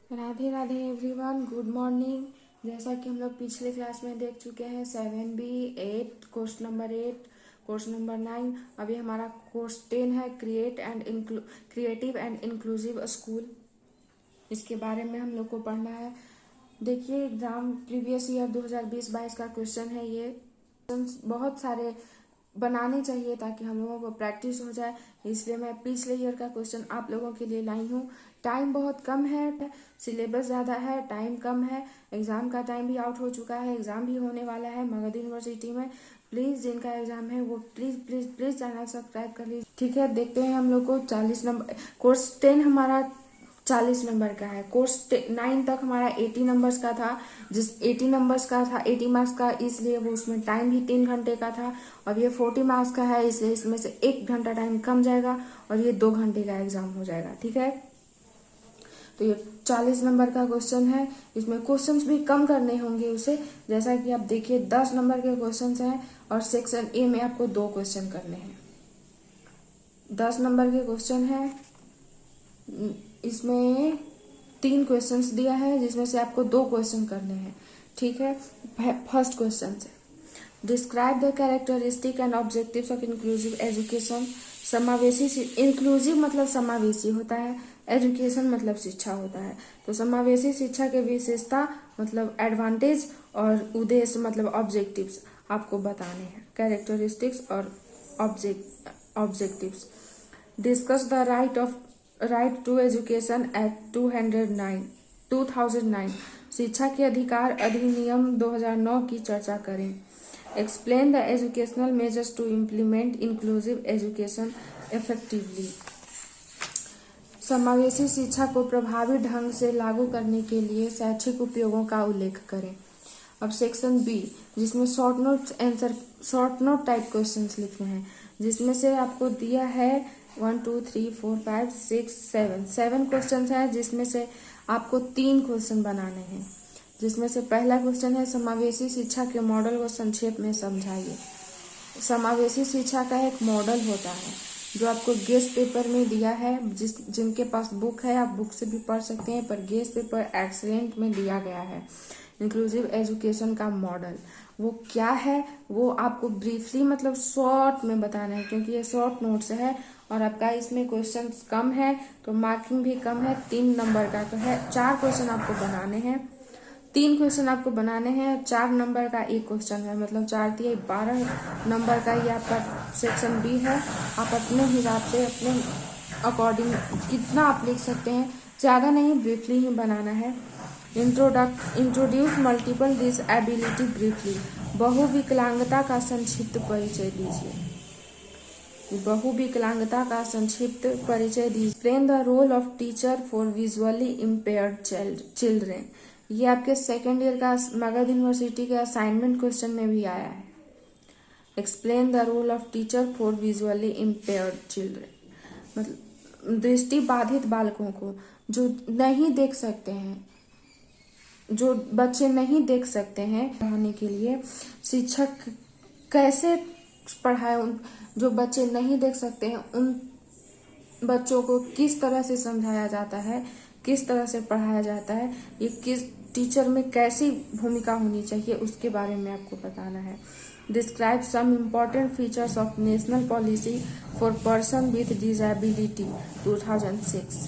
Radhe Radhe everyone, good morning. जैसा कि हम लोग पिछले क्लास में देख चुके हैं 7B 8 course number 8 course number 9। अभी हमारा कोर्स 10 है क्रिएटिव एंड इंक्लूसिव स्कूल। इसके बारे में हम लोग को पढ़ना है। देखिए, एग्जाम प्रीवियस ईयर 2020-22 का क्वेश्चन है। ये बहुत सारे बनाने चाहिए ताकि हम लोगों को प्रैक्टिस हो जाए, इसलिए मैं पिछले ईयर का क्वेश्चन आप लोगों के लिए लाई हूँ। टाइम बहुत कम है, सिलेबस ज़्यादा है, टाइम कम है, एग्ज़ाम का टाइम भी आउट हो चुका है, एग्ज़ाम भी होने वाला है मगध यूनिवर्सिटी में। प्लीज़ जिनका एग्ज़ाम है वो please please please channel subscribe कर लीजिए। ठीक है, देखते हैं हम लोग को 40 नंबर कोर्स 10 हमारा 40 नंबर का है। कोर्स 9 तक हमारा 80 नंबर्स का था। 80 नंबर्स का था, 80 मार्क्स का, इसलिए वो उसमें टाइम भी 3 घंटे का था। और ये 40 मार्क्स का है, इसलिए इसमें से 1 घंटा टाइम कम जाएगा और ये 2 घंटे का एग्जाम हो जाएगा। ठीक है, तो ये 40 नंबर का क्वेश्चन है। इसमें क्वेश्चंस भी कम करने होंगे उसे। जैसा कि आप देखिए 10 नंबर के क्वेश्चंस हैं और सेक्शन ए में आपको 2 क्वेश्चन करने हैं। 10 नंबर के क्वेश्चन है, इसमें 3 क्वेश्चंस दिया है जिसमें से आपको 2 क्वेश्चन करने हैं। ठीक है, फर्स्ट क्वेश्चन से describe the characteristic and objectives of inclusive education. समावेशी, इंक्लूसिव मतलब समावेशी होता है, एजुकेशन मतलब शिक्षा होता है। तो समावेशी शिक्षा के विशेषता मतलब एडवांटेज और उद्देश्य मतलब ऑब्जेक्टिव्स आपको बताने हैं। कैरेक्टरिस्टिक्स और objectives. Discuss the right to education act 2009 शिक्षा के अधिकार अधिनियम 2009 की चर्चा करें। Explain the educational measures to implement inclusive education effectively. समावेशी शिक्षा को प्रभावी ढंग से लागू करने के लिए शैक्षिक उपयोगों का उल्लेख करें। अब सेक्शन बी, जिसमें शॉर्ट नोट टाइप क्वेश्चंस लिखने हैं, जिसमें से आपको दिया है 1 2 3 4 5 6 7 क्वेश्चन है, जिसमें से आपको 3 क्वेश्चन बनाने हैं। जिसमें से पहला क्वेश्चन है समावेशी शिक्षा के मॉडल को संक्षेप में समझाइए। समावेशी शिक्षा का एक मॉडल होता है जो आपको गेस्ट पेपर में दिया है। जिनके पास बुक है आप बुक से भी पढ़ सकते हैं, पर गेस्ट पेपर एक्सीलेंट में दिया गया है। इंक्लूसिव एजुकेशन का मॉडल वो क्या है वो आपको ब्रीफली मतलब शॉर्ट में बताना है, क्योंकि ये शॉर्ट नोट्स है और आपका इसमें क्वेश्चन कम है तो मार्किंग भी कम है। 3 नंबर का तो है, 4 क्वेश्चन आपको बनाने हैं। 3 क्वेश्चन आपको बनाने हैं, 4 नंबर का 1 क्वेश्चन है, मतलब 4 दिए 12 नंबर का ये आपका सेक्शन बी है। आप अपने हिसाब से अपने अकॉर्डिंग कितना आप लिख सकते हैं, ज़्यादा नहीं, ब्रीफली ही बनाना है। Introduce multiple disability briefly. बहुविकलांगता का संक्षिप्त परिचय दीजिए। बहुविकलांगता का संक्षिप्त परिचय दीजिए। Explain the role of teacher for visually impaired children. ये आपके सेकेंड ईयर का मगध यूनिवर्सिटी के असाइनमेंट क्वेश्चन में भी आया है। Explain the role of teacher for visually impaired children, मतलब दृष्टि बाधित बालकों को, जो नहीं देख सकते हैं, जो बच्चे नहीं देख सकते हैं, पढ़ाने के लिए शिक्षक कैसे पढ़ाए। जो बच्चे नहीं देख सकते हैं उन बच्चों को किस तरह से समझाया जाता है, किस तरह से पढ़ाया जाता है, ये किस टीचर में कैसी भूमिका होनी चाहिए, उसके बारे में आपको बताना है। Describe some important features of national policy for person with disability 2006।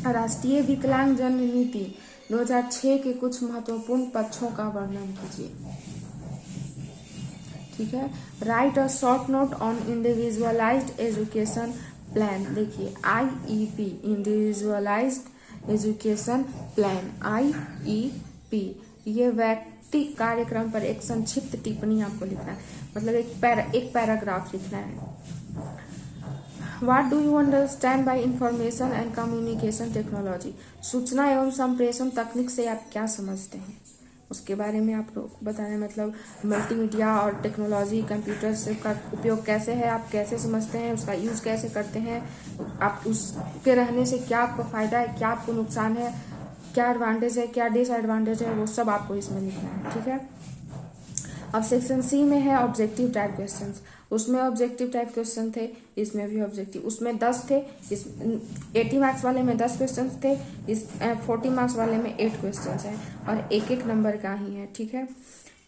राष्ट्रीय विकलांग जन नीति 2006 के कुछ महत्वपूर्ण पक्षों का वर्णन कीजिए। ठीक है, right a short note on individualised education plan. देखिए IEP, individualised education plan, IEP, ये व्यक्ति कार्यक्रम पर एक संक्षिप्त टिप्पणी आपको लिखना है, मतलब एक पैराग्राफ लिखना है। What do you understand by information and communication technology? सूचना एवं संप्रेषण तकनीक से आप क्या समझते हैं, उसके बारे में आप लोग बताएं। मतलब मल्टीमीडिया और टेक्नोलॉजी, कंप्यूटर से का उपयोग कैसे है, आप कैसे समझते हैं, उसका यूज कैसे करते हैं, आप उसके रहने से क्या आपको फायदा है, क्या आपको नुकसान है, क्या एडवांटेज है, क्या डिसएडवांटेज है, वो सब आपको इसमें लिखना है। ठीक है, अब सेक्शन सी में है ऑब्जेक्टिव टाइप क्वेश्चंस। उसमें ऑब्जेक्टिव टाइप क्वेश्चन थे, इसमें भी ऑब्जेक्टिव। उसमें 10 थे, इस 80 मार्क्स वाले में 10 क्वेश्चन थे, इस 40 मार्क्स वाले में 8 क्वेश्चन हैं और एक एक नंबर का ही है। ठीक है,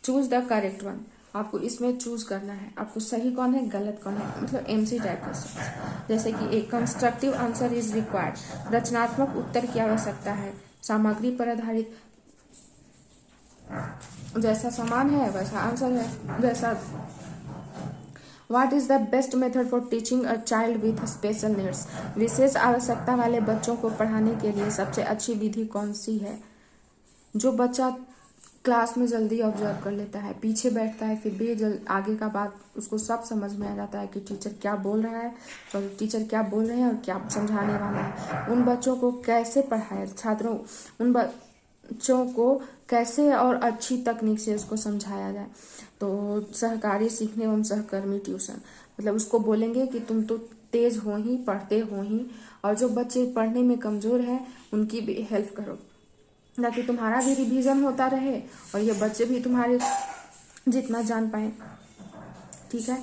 चूज द करेक्ट वन। आपको इसमें चूज करना है, आपको सही कौन है गलत कौन है, मतलब एमसी टाइप क्वेश्चन। जैसे कि एक कंस्ट्रक्टिव आंसर इज रिक्वायर्ड, रचनात्मक उत्तर की आवश्यकता है। सामग्री पर आधारित, जैसा सामान है वैसा आंसर है। जैसा what is the best method for teaching a child with special needs, विशेष आवश्यकता वाले बच्चों को पढ़ाने के लिए सबसे अच्छी विधि कौन सी है। जो बच्चा क्लास में जल्दी ऑब्जर्व कर लेता है, पीछे बैठता है, फिर भी आगे का बात उसको सब समझ में आ जाता है कि टीचर क्या बोल रहा है और टीचर क्या बोल रहे हैं और क्या समझाने वाला है। उन बच्चों को कैसे पढ़ाए, छात्रों उन बच्चों को कैसे और अच्छी तकनीक से उसको समझाया जाए। तो सहकारी सीखने एवं सहकर्मी ट्यूशन, मतलब उसको बोलेंगे कि तुम तो तेज हो ही, पढ़ते हो ही, और जो बच्चे पढ़ने में कमजोर हैं उनकी भी हेल्प करो, ताकि तुम्हारा भी रिवीजन होता रहे और ये बच्चे भी तुम्हारे जितना जान पाए। ठीक है,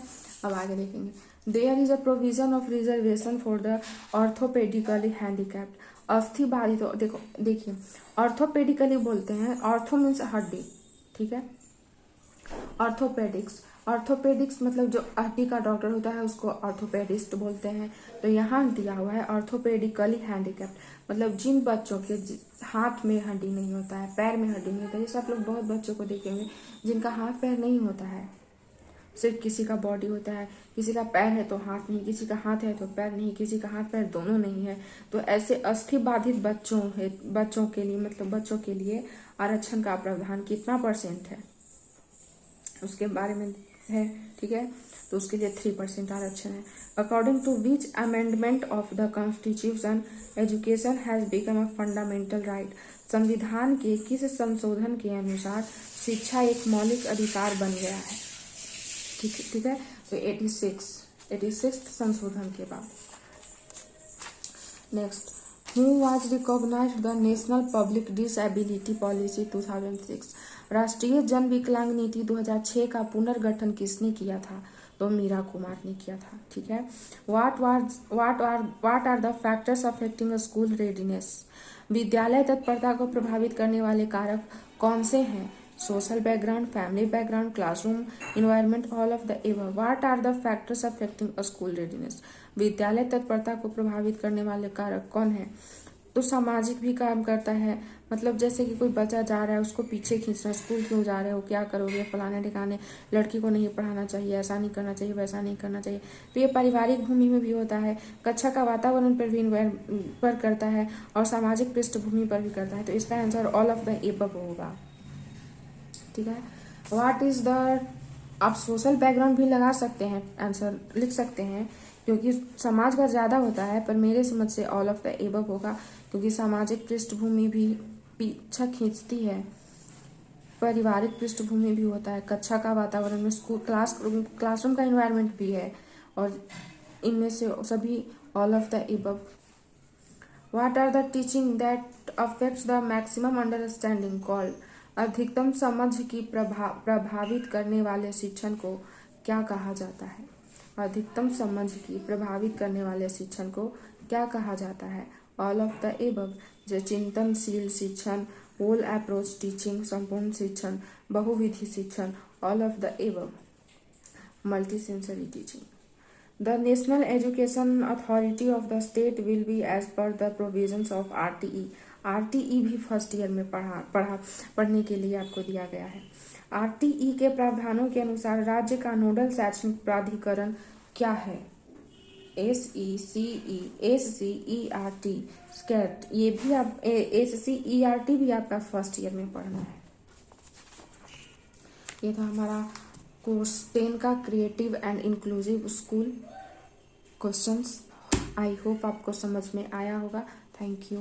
अब आगे देखेंगे। There is a provision of reservation for the orthopedically handicapped, अस्थिबाधित। देखो देखिए, ऑर्थोपेडिकली बोलते हैं, ऑर्थो मीन्स हड्डी। ठीक है, ऑर्थोपेडिक्स मतलब जो हड्डी का डॉक्टर होता है उसको ऑर्थोपेडिस्ट बोलते हैं। तो यहाँ दिया हुआ है ऑर्थोपेडिकली हैंडीकैप्ड, मतलब जिन बच्चों के हाथ में हड्डी नहीं होता है, पैर में हड्डी नहीं होता है। जैसे आप लोग बहुत बच्चों को देखेंगे जिनका हाथ पैर नहीं होता है, सिर्फ किसी का बॉडी होता है, किसी का पैर है तो हाथ नहीं, किसी का हाथ है तो पैर नहीं, किसी का हाथ पैर दोनों नहीं है। तो ऐसे अस्थि बाधित बच्चों के लिए, मतलब बच्चों के लिए आरक्षण का प्रावधान कितना % है उसके बारे में है। ठीक है, तो उसके लिए 3% आरक्षण है। According to which amendment of the constitution education has become a fundamental right, संविधान के किस संशोधन के अनुसार शिक्षा एक मौलिक अधिकार बन गया है। ठीक है, तो 86 संशोधन के बाद। Next, who was recognised the national public disability policy 2006, राष्ट्रीय जन विकलांग नीति 2006 का पुनर्गठन किसने किया था। तो मीरा कुमार ने किया था। ठीक है, what are the factors affecting school readiness, विद्यालय तत्परता को प्रभावित करने वाले कारक कौन से हैं। Social background, family background, classroom environment, all of the above. What are the factors affecting a school readiness, विद्यालय तत्परता को प्रभावित करने वाले कारक कौन है। तो सामाजिक भी काम करता है, मतलब जैसे कि कोई बच्चा जा रहा है उसको पीछे खींचना, स्कूल क्यों जा रहे हो, क्या करोगे, फलाने ठिकाने, लड़की को नहीं पढ़ाना चाहिए, ऐसा नहीं करना चाहिए, वैसा नहीं करना चाहिए। तो ये पारिवारिक भूमि में भी होता है, कक्षा का वातावरण पर भी पर करता है और सामाजिक पृष्ठभूमि पर भी करता है। तो इसका answer all of the above होगा। ठीक है, व्हाट इज द, आप सोशल बैकग्राउंड भी लगा सकते हैं, आंसर लिख सकते हैं, क्योंकि समाज का ज्यादा होता है, पर मेरे समझ से ऑल ऑफ द एबव होगा, क्योंकि सामाजिक पृष्ठभूमि भी पीछा खींचती है, पारिवारिक पृष्ठभूमि भी होता है, कक्षा का वातावरण में स्कूल क्लासरूम का इन्वायरमेंट भी है, और इनमें से सभी all of the above. What are the teaching that affects the maximum understanding called, अधिकतम समझ की प्रभावित करने वाले शिक्षण को क्या कहा जाता है। अधिकतम समझ की प्रभावित करने वाले शिक्षण को क्या कहा जाता है। ऑल ऑफ द एबव, जो चिंतनशील शिक्षण, होल अप्रोच टीचिंग, संपूर्ण शिक्षण, बहुविधि शिक्षण, all of the above. Multi sensory teaching. The National Education Authority of the state will be as per the provisions of RTE. RTE भी फर्स्ट ईयर में पढ़ने के लिए आपको दिया गया है। RTE के प्रावधानों के अनुसार राज्य का नोडल शैक्षणिक प्राधिकरण क्या है। SECERT स्कैट, ये भी आप SCERT भी आपका फर्स्ट ईयर में पढ़ना है। ये था हमारा कोर्स 10 का creative and inclusive school questions. I hope आपको समझ में आया होगा। Thank you.